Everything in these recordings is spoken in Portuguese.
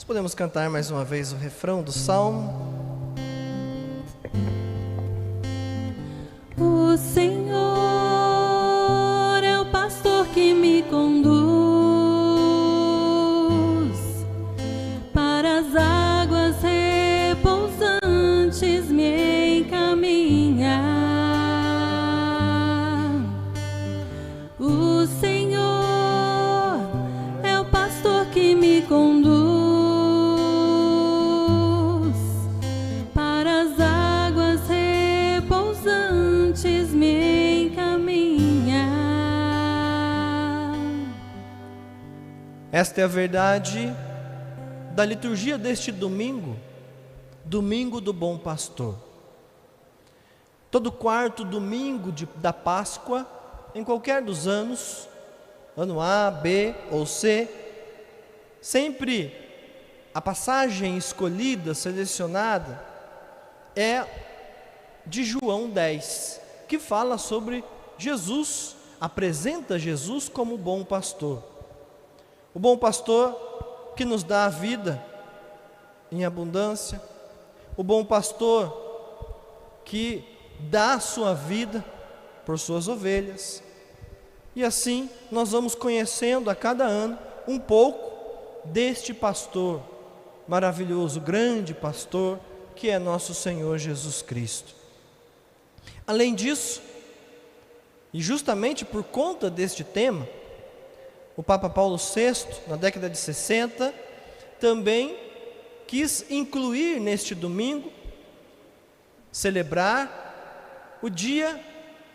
Podemos cantar mais uma vez o refrão do Salmo. O Senhor é o pastor que me conduz para as águas repousantes me encaminhar. O Senhor é o pastor que me conduz para as águas repousantes me encaminhar. Esta é a verdade da liturgia deste domingo, domingo do Bom Pastor. Todo quarto domingo da Páscoa, em qualquer dos anos, ano A, B ou C, sempre a passagem escolhida, selecionada, é de João 10, que fala sobre Jesus, apresenta Jesus como o bom pastor. O bom pastor que nos dá a vida em abundância, o bom pastor que dá a sua vida por suas ovelhas. E assim nós vamos conhecendo a cada ano um pouco deste pastor maravilhoso, grande pastor, que é nosso Senhor Jesus Cristo. Além disso, e justamente por conta deste tema, o Papa Paulo VI, na década de 60, também quis incluir neste domingo, celebrar o Dia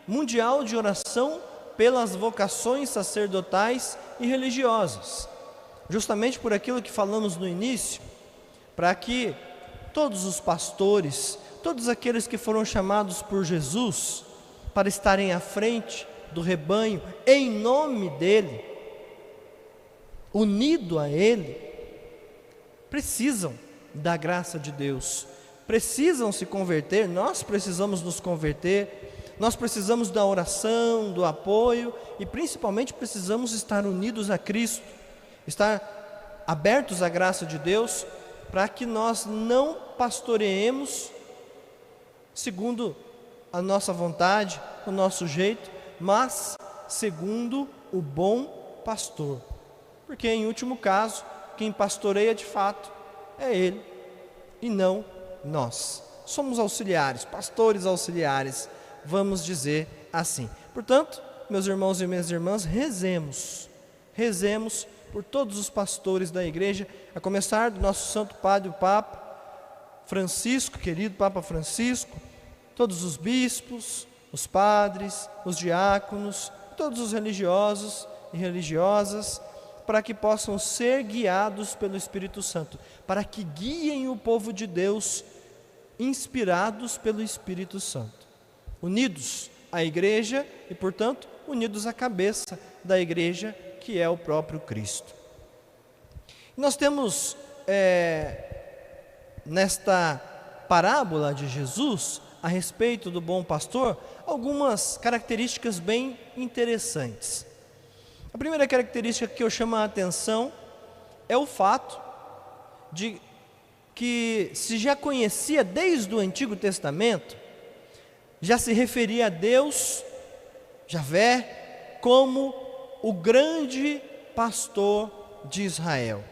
Mundial de Oração pelas vocações sacerdotais e religiosas, justamente por aquilo que falamos no início, para que todos os pastores, todos aqueles que foram chamados por Jesus para estarem à frente do rebanho, em nome dele, unido a ele, precisam da graça de Deus, precisam se converter, nós precisamos nos converter, nós precisamos da oração, do apoio e principalmente precisamos estar unidos a Cristo, estar abertos à graça de Deus, para que nós não pastoreemos segundo a nossa vontade, o nosso jeito, mas segundo o bom pastor. Porque em último caso, quem pastoreia de fato é Ele e não nós. Somos auxiliares, pastores auxiliares, vamos dizer assim. Portanto, meus irmãos e minhas irmãs, rezemos por todos os pastores da igreja, a começar do nosso Santo Padre, o Papa Francisco, querido Papa Francisco, todos os bispos, os padres, os diáconos, todos os religiosos e religiosas, para que possam ser guiados pelo Espírito Santo, para que guiem o povo de Deus, inspirados pelo Espírito Santo, unidos à igreja e, portanto, unidos à cabeça da igreja, que é o próprio Cristo. Nós temos, nesta parábola de Jesus, a respeito do bom pastor, algumas características bem interessantes. A primeira característica que eu chamo a atenção é o fato de que se já conhecia desde o Antigo Testamento, já se referia a Deus, Javé, como o grande pastor de Israel.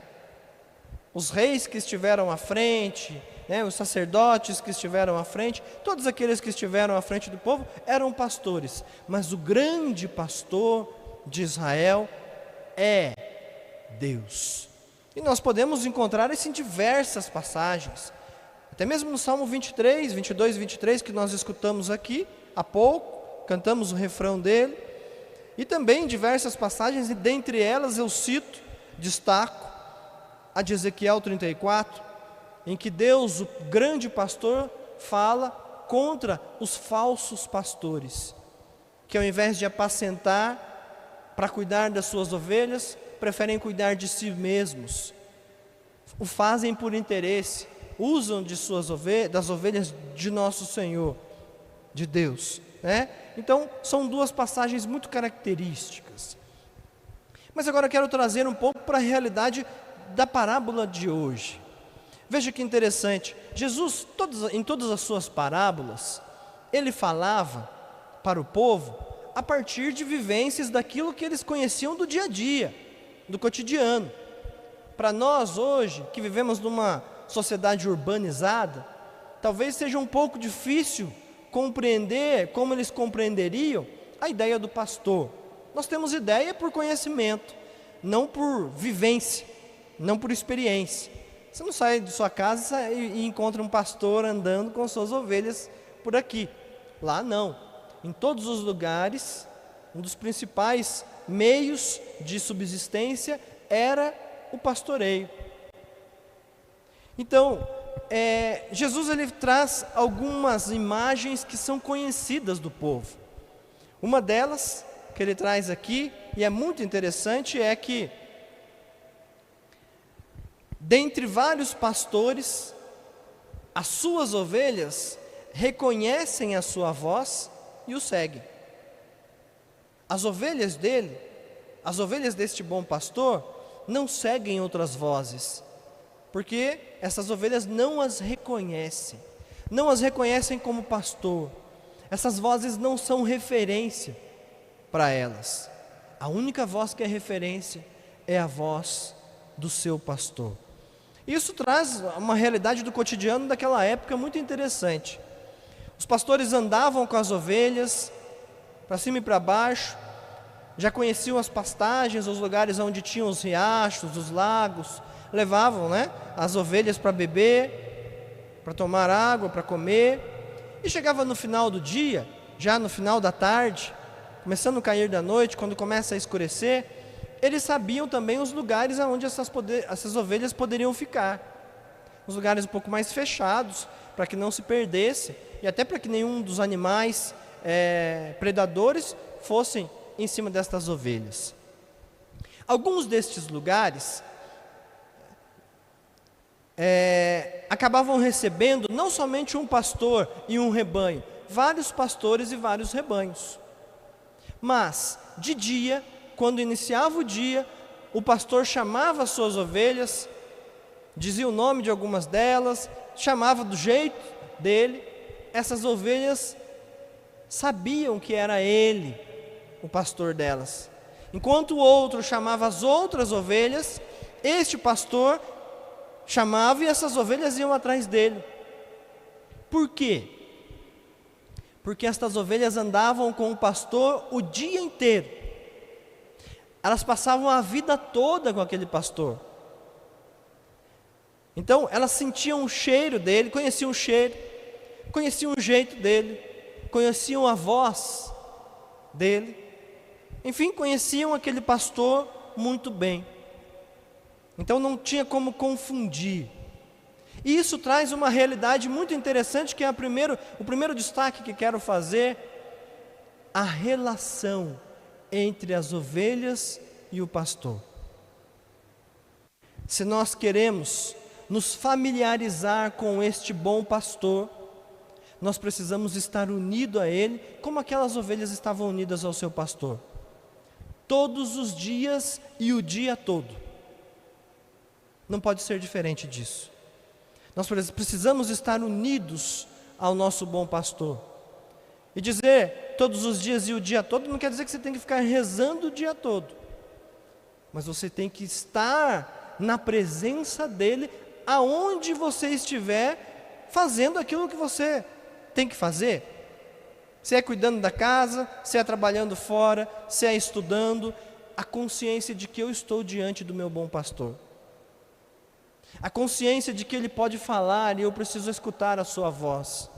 Os reis que estiveram à frente, os sacerdotes que estiveram à frente, todos aqueles que estiveram à frente do povo eram pastores, mas o grande pastor de Israel é Deus. E nós podemos encontrar isso em diversas passagens, até mesmo no Salmo 23, 22 e 23, que nós escutamos aqui há pouco, cantamos o refrão dele, e também em diversas passagens, e dentre elas eu destaco a de Ezequiel 34, em que Deus, o grande pastor, fala contra os falsos pastores, que ao invés de apacentar para cuidar das suas ovelhas, preferem cuidar de si mesmos, o fazem por interesse, usam das ovelhas de nosso Senhor, de Deus, Então, são duas passagens muito características. Mas agora eu quero trazer um pouco para a realidade da parábola de hoje. Veja que interessante, Jesus, em todas as suas parábolas, ele falava para o povo a partir de vivências daquilo que eles conheciam do dia a dia, do cotidiano. Para nós hoje, que vivemos numa sociedade urbanizada, talvez seja um pouco difícil compreender como eles compreenderiam a ideia do pastor. Nós temos ideia por conhecimento, não por vivência, não por experiência. Você não sai de sua casa e encontra um pastor andando com suas ovelhas por aqui. Lá não. Em todos os lugares, um dos principais meios de subsistência era o pastoreio. Então, Jesus ele traz algumas imagens que são conhecidas do povo. Uma delas que ele traz aqui, e é muito interessante, é que dentre vários pastores, as suas ovelhas reconhecem a sua voz e o seguem. As ovelhas dele, as ovelhas deste bom pastor, não seguem outras vozes, porque essas ovelhas não as reconhecem como pastor. Essas vozes não são referência para elas. A única voz que é referência é a voz do seu pastor. Isso traz uma realidade do cotidiano daquela época muito interessante. Os pastores andavam com as ovelhas para cima e para baixo, já conheciam as pastagens, os lugares onde tinham os riachos, os lagos, levavam, as ovelhas para beber, para tomar água, para comer, e chegava no final do dia, já no final da tarde, começando a cair da noite, quando começa a escurecer, eles sabiam também os lugares onde essas ovelhas poderiam ficar, os lugares um pouco mais fechados, para que não se perdesse, e até para que nenhum dos animais predadores fossem em cima destas ovelhas. Alguns destes lugares acabavam recebendo não somente um pastor e um rebanho, vários pastores e vários rebanhos. Mas, de dia, quando iniciava o dia, o pastor chamava as suas ovelhas, dizia o nome de algumas delas, chamava do jeito dele. Essas ovelhas sabiam que era ele o pastor delas. Enquanto o outro chamava as outras ovelhas, este pastor chamava e essas ovelhas iam atrás dele. Por quê? Porque estas ovelhas andavam com o pastor o dia inteiro. Elas passavam a vida toda com aquele pastor. Então, elas sentiam o cheiro dele, conheciam o cheiro, conheciam o jeito dele, conheciam a voz dele. Enfim, conheciam aquele pastor muito bem. Então, não tinha como confundir. E isso traz uma realidade muito interessante, que é o primeiro destaque que quero fazer: a relação entre as ovelhas e o pastor. Se nós queremos nos familiarizar com este bom pastor, nós precisamos estar unidos a ele, como aquelas ovelhas estavam unidas ao seu pastor, todos os dias e o dia todo. Não pode ser diferente disso. Nós precisamos estar unidos ao nosso bom pastor. E dizer todos os dias e o dia todo não quer dizer que você tem que ficar rezando o dia todo, mas você tem que estar na presença dele, aonde você estiver, fazendo aquilo que você tem que fazer. Se é cuidando da casa, se é trabalhando fora, se é estudando, a consciência de que eu estou diante do meu bom pastor, a consciência de que ele pode falar e eu preciso escutar a sua voz,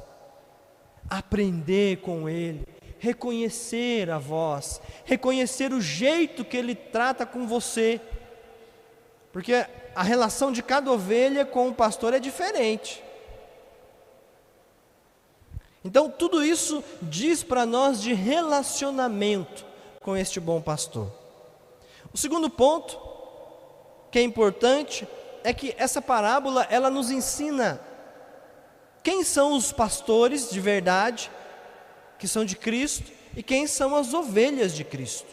aprender com ele, reconhecer a voz, reconhecer o jeito que ele trata com você, porque a relação de cada ovelha com o pastor é diferente. Então, tudo isso diz para nós de relacionamento com este bom pastor. O segundo ponto, que é importante, é que essa parábola, ela nos ensina quem são os pastores de verdade, que são de Cristo, e quem são as ovelhas de Cristo.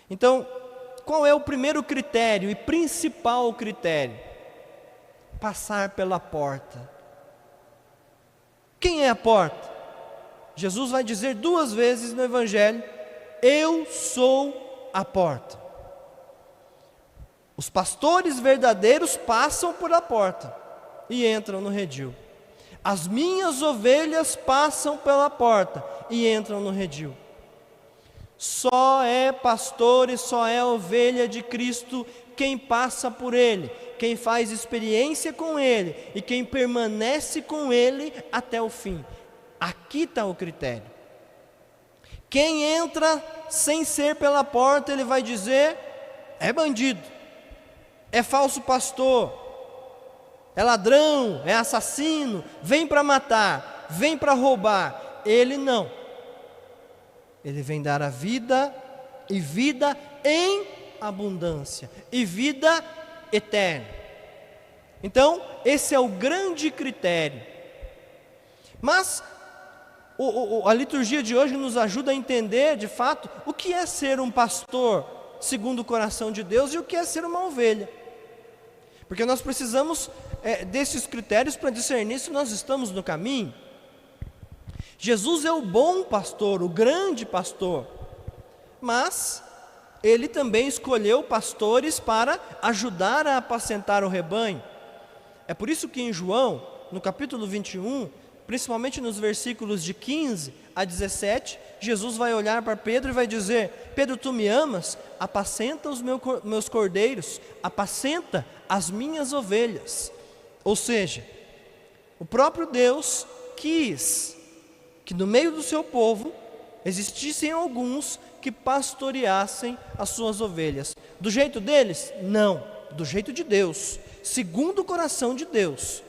Então, qual é o primeiro critério e principal critério? Passar pela porta. Quem é a porta? Jesus vai dizer 2 vezes no Evangelho: eu sou a porta. Os pastores verdadeiros passam por a porta e entram no redil. As minhas ovelhas passam pela porta e entram no redil. Só é pastor e só é ovelha de Cristo quem passa por Ele, quem faz experiência com Ele e quem permanece com Ele até o fim. Aqui está o critério. Quem entra sem ser pela porta, ele vai dizer: é bandido, é falso pastor, é ladrão, é assassino, vem para matar, vem para roubar. Ele não. Ele vem dar a vida, e vida em abundância, e vida eterna. Então, esse é o grande critério. Mas a liturgia de hoje nos ajuda a entender, de fato, o que é ser um pastor segundo o coração de Deus e o que é ser uma ovelha. Porque nós precisamos desses critérios para discernir se nós estamos no caminho. Jesus é o bom pastor, o grande pastor, mas Ele também escolheu pastores para ajudar a apacentar o rebanho. É por isso que em João, no capítulo 21, principalmente nos versículos de 15 a 17, Jesus vai olhar para Pedro e vai dizer: Pedro, tu me amas? Apacenta os meus cordeiros, apacenta as minhas ovelhas. Ou seja, o próprio Deus quis que no meio do seu povo existissem alguns que pastoreassem as suas ovelhas. Do jeito deles? Não, do jeito de Deus, segundo o coração de Deus,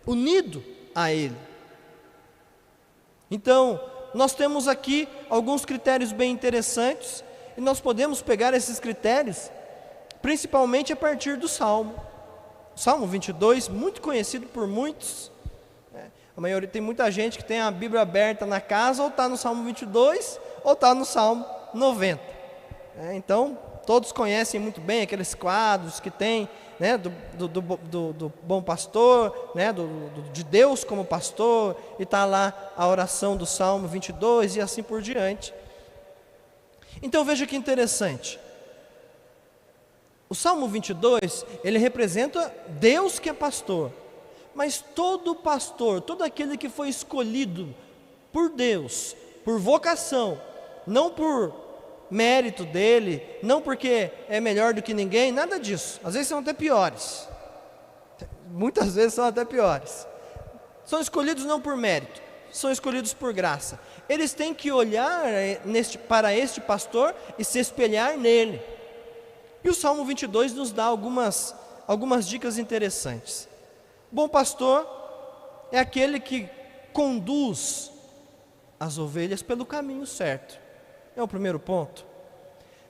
unido a Ele. Então, nós temos aqui alguns critérios bem interessantes, e nós podemos pegar esses critérios, principalmente a partir do Salmo. O Salmo 22, muito conhecido por muitos. A maioria, tem muita gente que tem a Bíblia aberta na casa, ou está no Salmo 22, ou está no Salmo 90. Então, todos conhecem muito bem aqueles quadros que tem, né, do bom pastor, né, de Deus como pastor, e está lá a oração do Salmo 22 e assim por diante. Então veja que interessante, o Salmo 22, ele representa Deus que é pastor, mas todo pastor, todo aquele que foi escolhido por Deus, por vocação, não por mérito dele, não porque é melhor do que ninguém, nada disso. Às vezes são até piores, muitas vezes são até piores. São escolhidos não por mérito, são escolhidos por graça. Eles têm que olhar para este pastor e se espelhar nele. E o Salmo 22 nos dá algumas dicas interessantes. Bom pastor é aquele que conduz as ovelhas pelo caminho certo. É o primeiro ponto.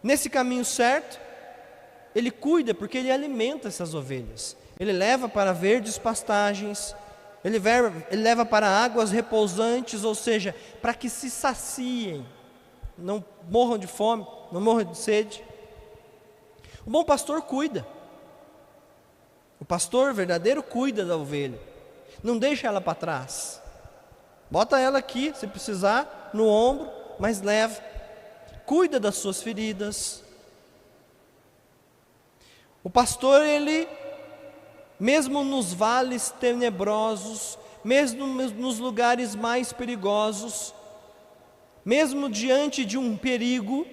Nesse caminho certo, ele cuida, porque ele alimenta essas ovelhas. Ele leva para verdes pastagens, ele leva para águas repousantes, ou seja, para que se saciem, não morram de fome, não morram de sede. O bom pastor cuida. O pastor verdadeiro cuida da ovelha, não deixa ela para trás, bota ela aqui, se precisar, no ombro, mas leva, cuida das suas feridas. O pastor, ele, mesmo nos vales tenebrosos, mesmo nos lugares mais perigosos, mesmo diante de um perigo,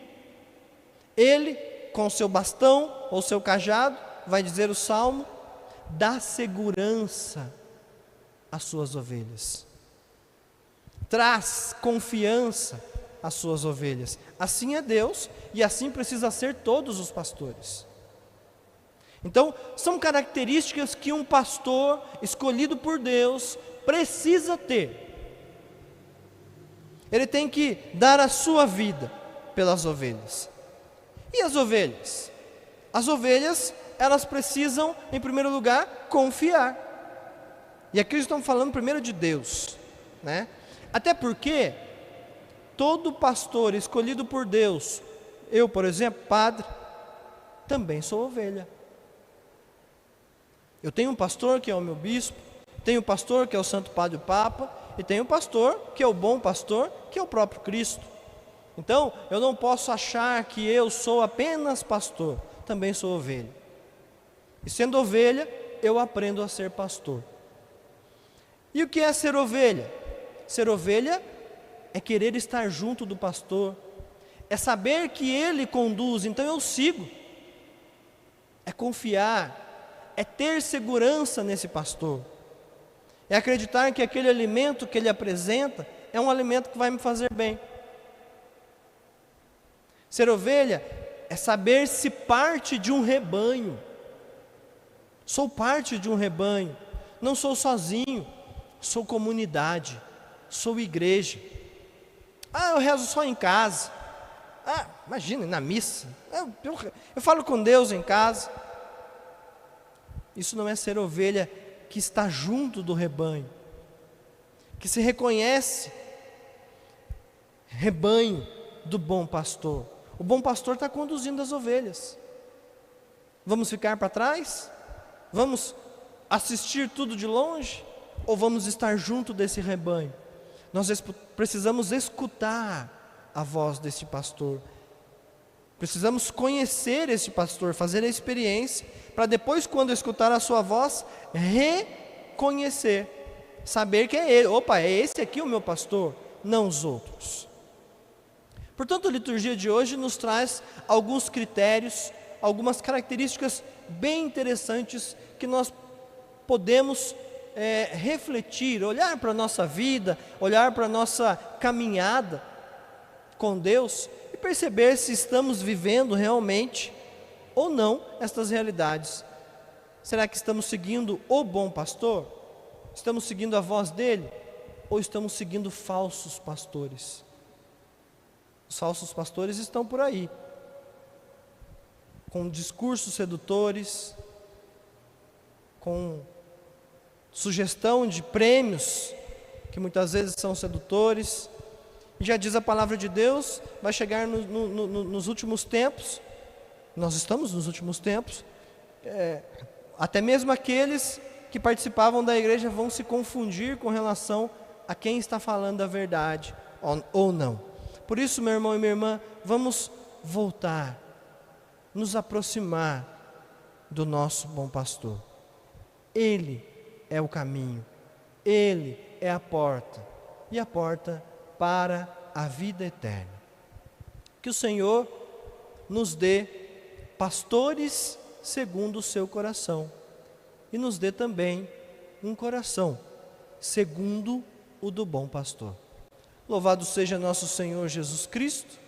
ele, com seu bastão ou seu cajado, vai dizer o Salmo, dá segurança às suas ovelhas, traz confiança às suas ovelhas. Assim é Deus, e assim precisa ser todos os pastores. Então, são características que um pastor escolhido por Deus precisa ter. Ele tem que dar a sua vida pelas ovelhas. E as ovelhas? As ovelhas, elas precisam, em primeiro lugar, confiar. E aqui estamos falando primeiro de Deus, né? Até porque todo pastor escolhido por Deus, eu, por exemplo, padre, também sou ovelha. Eu tenho um pastor que é o meu bispo, tenho um pastor que é o Santo Padre Papa, e tenho um pastor que é o bom pastor, que é o próprio Cristo. Então, eu não posso achar que eu sou apenas pastor, também sou ovelha. E sendo ovelha, eu aprendo a ser pastor. E o que é ser ovelha? Ser ovelha é querer estar junto do pastor, é saber que ele conduz, então eu sigo. É confiar, é ter segurança nesse pastor, é acreditar que aquele alimento que ele apresenta é um alimento que vai me fazer bem. Ser ovelha é saber-se parte de um rebanho. Sou parte de um rebanho, não sou sozinho, sou comunidade, sou igreja. Eu rezo só em casa. Imagina, na missa. Eu falo com Deus em casa. Isso não é ser ovelha que está junto do rebanho, que se reconhece rebanho do bom pastor. O bom pastor está conduzindo as ovelhas. Vamos ficar para trás? Vamos assistir tudo de longe? Ou vamos estar junto desse rebanho? Nós precisamos escutar a voz desse pastor. Precisamos conhecer esse pastor, fazer a experiência, para depois, quando escutar a sua voz, reconhecer, saber que é ele. Opa, é esse aqui o meu pastor, não os outros. Portanto, a liturgia de hoje nos traz alguns critérios, algumas características bem interessantes que nós podemos refletir, olhar para a nossa vida, olhar para a nossa caminhada com Deus e perceber se estamos vivendo realmente ou não estas realidades. Será que estamos seguindo o bom pastor? Estamos seguindo a voz dele? Ou estamos seguindo falsos pastores? Os falsos pastores estão por aí, com discursos sedutores, com sugestão de prêmios, que muitas vezes são sedutores. Já diz a palavra de Deus, vai chegar nos últimos tempos, nós estamos nos últimos tempos, até mesmo aqueles que participavam da igreja vão se confundir com relação a quem está falando a verdade ou não. Por isso, meu irmão e minha irmã, vamos voltar, nos aproximar do nosso bom pastor. Ele é o caminho, ele é a porta, e a porta para a vida eterna. Que o Senhor nos dê pastores segundo o seu coração, e nos dê também um coração segundo o do bom pastor. Louvado seja nosso Senhor Jesus Cristo,